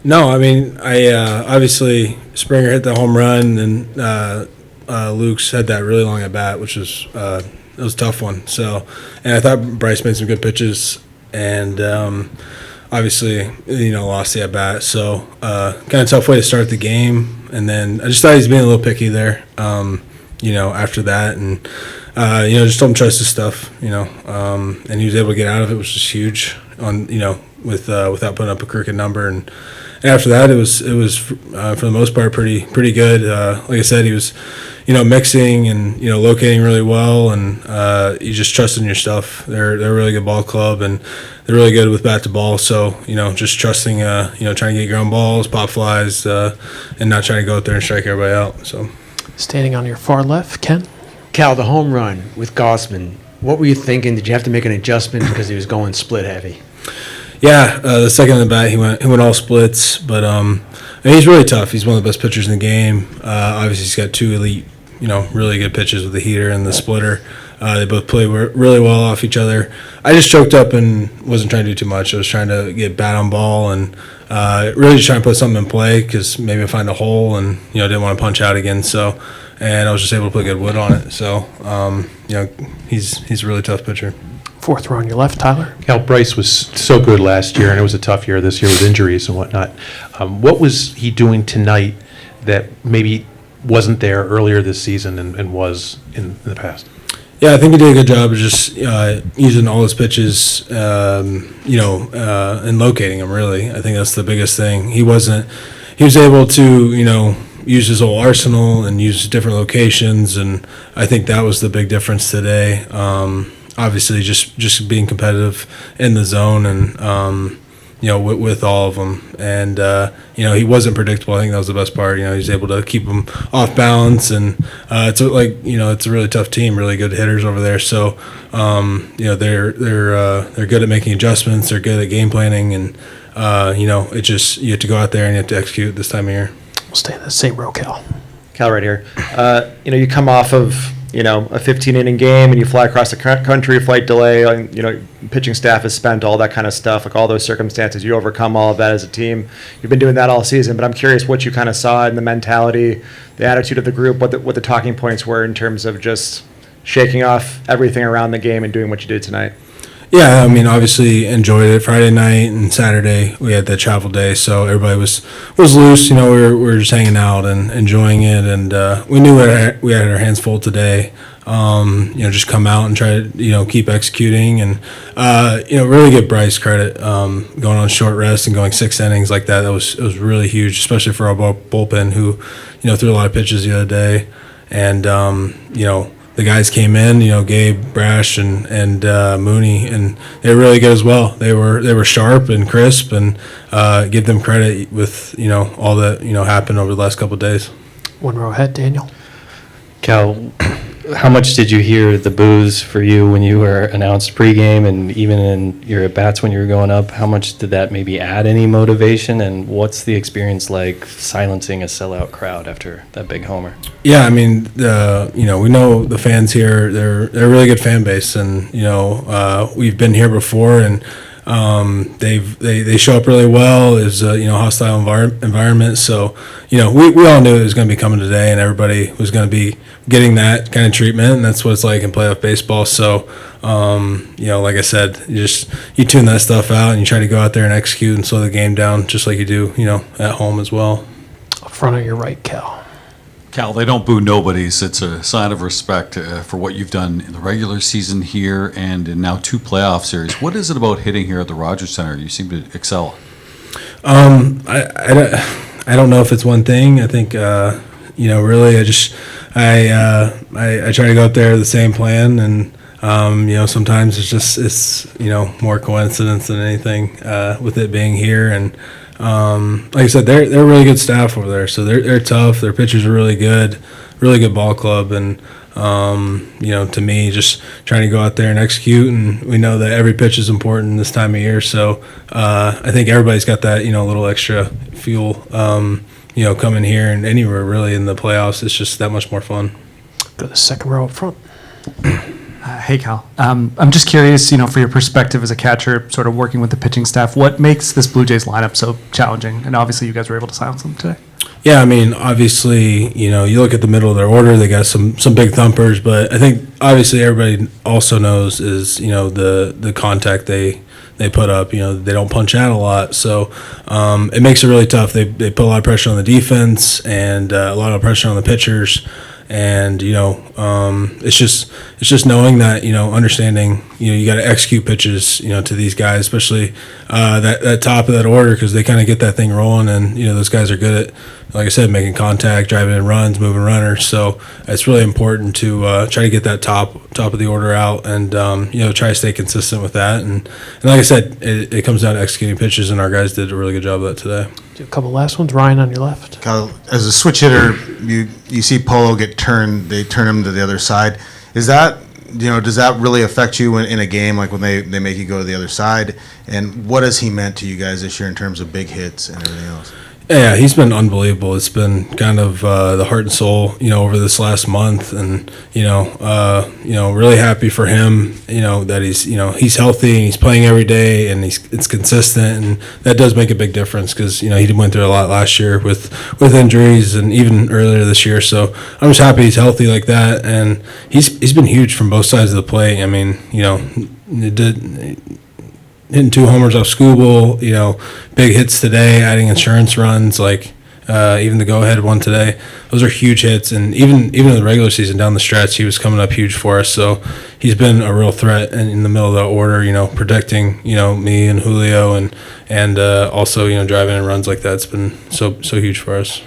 No, I mean, obviously Springer hit the home run, and Luke's had that really long at bat, which was it was a tough one. So, and I thought Bryce made some good pitches, and obviously lost the at bat. So, kind of tough way to start the game. And then I just thought he was being a little picky there. After that, and just don't trust his stuff. And he was able to get out of it, which is huge. Without putting up a crooked number, and after that, it was for the most part pretty good. Like I said, he was mixing and locating really well, and you just trust in your stuff. They're a really good ball club, and they're really good with bat to ball. So just trusting, trying to get ground balls, pop flies, and not trying to go out there and strike everybody out. So standing on your far left, Ken. Cal, the home run with Gossman. What were you thinking? Did you have to make an adjustment because he was going split heavy? Yeah, the second at the bat, he went all splits, but he's really tough. He's one of the best pitchers in the game. Obviously, he's got two elite, really good pitches with the heater and the splitter. They both play really well off each other. I just choked up and wasn't trying to do too much. I was trying to get bat on ball and really just trying to put something in play because maybe I find a hole and didn't want to punch out again. So, and I was just able to put good wood on it. So, he's a really tough pitcher. Fourth row on your left, Tyler. Cal, Bryce was so good last year, and it was a tough year this year with injuries and whatnot. What was he doing tonight that maybe wasn't there earlier this season and was in the past? Yeah, I think he did a good job of just using all his pitches, and locating them, really. I think that's the biggest thing. He was able to, use his whole arsenal and use different locations, and I think that was the big difference today. Obviously, just being competitive in the zone and with all of them, and he wasn't predictable. I think that was the best part. He was able to keep them off balance, and it's a really tough team, really good hitters over there. So they're good at making adjustments. They're good at game planning, and it just you have to go out there and you have to execute this time of year. We'll stay in the same row, Cal. Cal, right here. You come off of a 15-inning game and you fly across the country, flight delay, pitching staff is spent, all that kind of stuff, like all those circumstances. You overcome all of that as a team. You've been doing that all season, but I'm curious what you kind of saw in the mentality, the attitude of the group, what the talking points were in terms of just shaking off everything around the game and doing what you did tonight. Yeah, I mean, obviously enjoyed it. Friday night and Saturday we had the travel day, so everybody was loose. We were just hanging out and enjoying it, and we knew we had our hands full today. Just come out and try to keep executing, and really give Bryce credit. Going on short rest and going 6 innings like that, it was really huge, especially for our bullpen who threw a lot of pitches the other day, and the guys came in, Gabe, Brash, and Mooney, and they were really good as well. They were sharp and crisp, and give them credit with all that happened over the last couple of days. One row ahead, Daniel. Cal, how much did you hear the boos for you when you were announced pregame, and even in your at-bats when you were going up? How much did that maybe add any motivation, and what's the experience like silencing a sellout crowd after that big homer? Yeah, I mean, we know the fans here. They're a really good fan base, and we've been here before, and they show up really well. It's hostile environment, so we all knew it was going to be coming today, and everybody was going to be getting that kind of treatment, and that's what it's like in playoff baseball. So like I said, you tune that stuff out and you try to go out there and execute and slow the game down just like you do at home as well. Up front on your right, Cal. Cal, they don't boo nobodies. It's a sign of respect for what you've done in the regular season here and in now 2 playoff series. What is it about hitting here at the Rogers Center? You seem to excel. I don't know if it's one thing. I think really I try to go out there with the same plan, and sometimes it's more coincidence than anything with it being here. And like I said, they're a really good staff over there, so they're tough. Their pitchers are really good ball club, and to me, just trying to go out there and execute. And we know that every pitch is important this time of year, so I think everybody's got that little extra fuel. Coming here and anywhere really in the playoffs, it's just that much more fun. Go to the second row up front. Hey, Cal. I'm just curious, for your perspective as a catcher, sort of working with the pitching staff, what makes this Blue Jays lineup so challenging? And obviously, you guys were able to silence them today. Yeah, I mean, obviously, you look at the middle of their order, they got some big thumpers, but I think obviously everybody also knows is, the contact they put up, they don't punch out a lot. So it makes it really tough. They put a lot of pressure on the defense and a lot of pressure on the pitchers. And it's just knowing that understanding you got to execute pitches to these guys, especially that top of that order, because they kind of get that thing rolling, and those guys are good at, like I said, making contact, driving in runs, moving runners. So it's really important to try to get that top of the order out, and try to stay consistent with that. And like I said, it comes down to executing pitches, and our guys did a really good job of that today. A couple last ones. Ryan on your left. Kyle, as a switch hitter, you see Polo get turned. They turn him to the other side. Is that does that really affect you in a game, like when they make you go to the other side? And what has he meant to you guys this year in terms of big hits and everything else? Yeah, he's been unbelievable. It's been kind of the heart and soul, over this last month, and really happy for him. That he's healthy and he's playing every day, and it's consistent, and that does make a big difference because he went through a lot last year with injuries and even earlier this year. So I'm just happy he's healthy like that, and he's been huge from both sides of the plate. I mean, hitting 2 homers off Scooble, big hits today, adding insurance runs, like even the go-ahead one today. Those are huge hits, and even in the regular season down the stretch, he was coming up huge for us. So he's been a real threat in the middle of the order, protecting, me and Julio, and also, driving in runs like that. It's been so huge for us.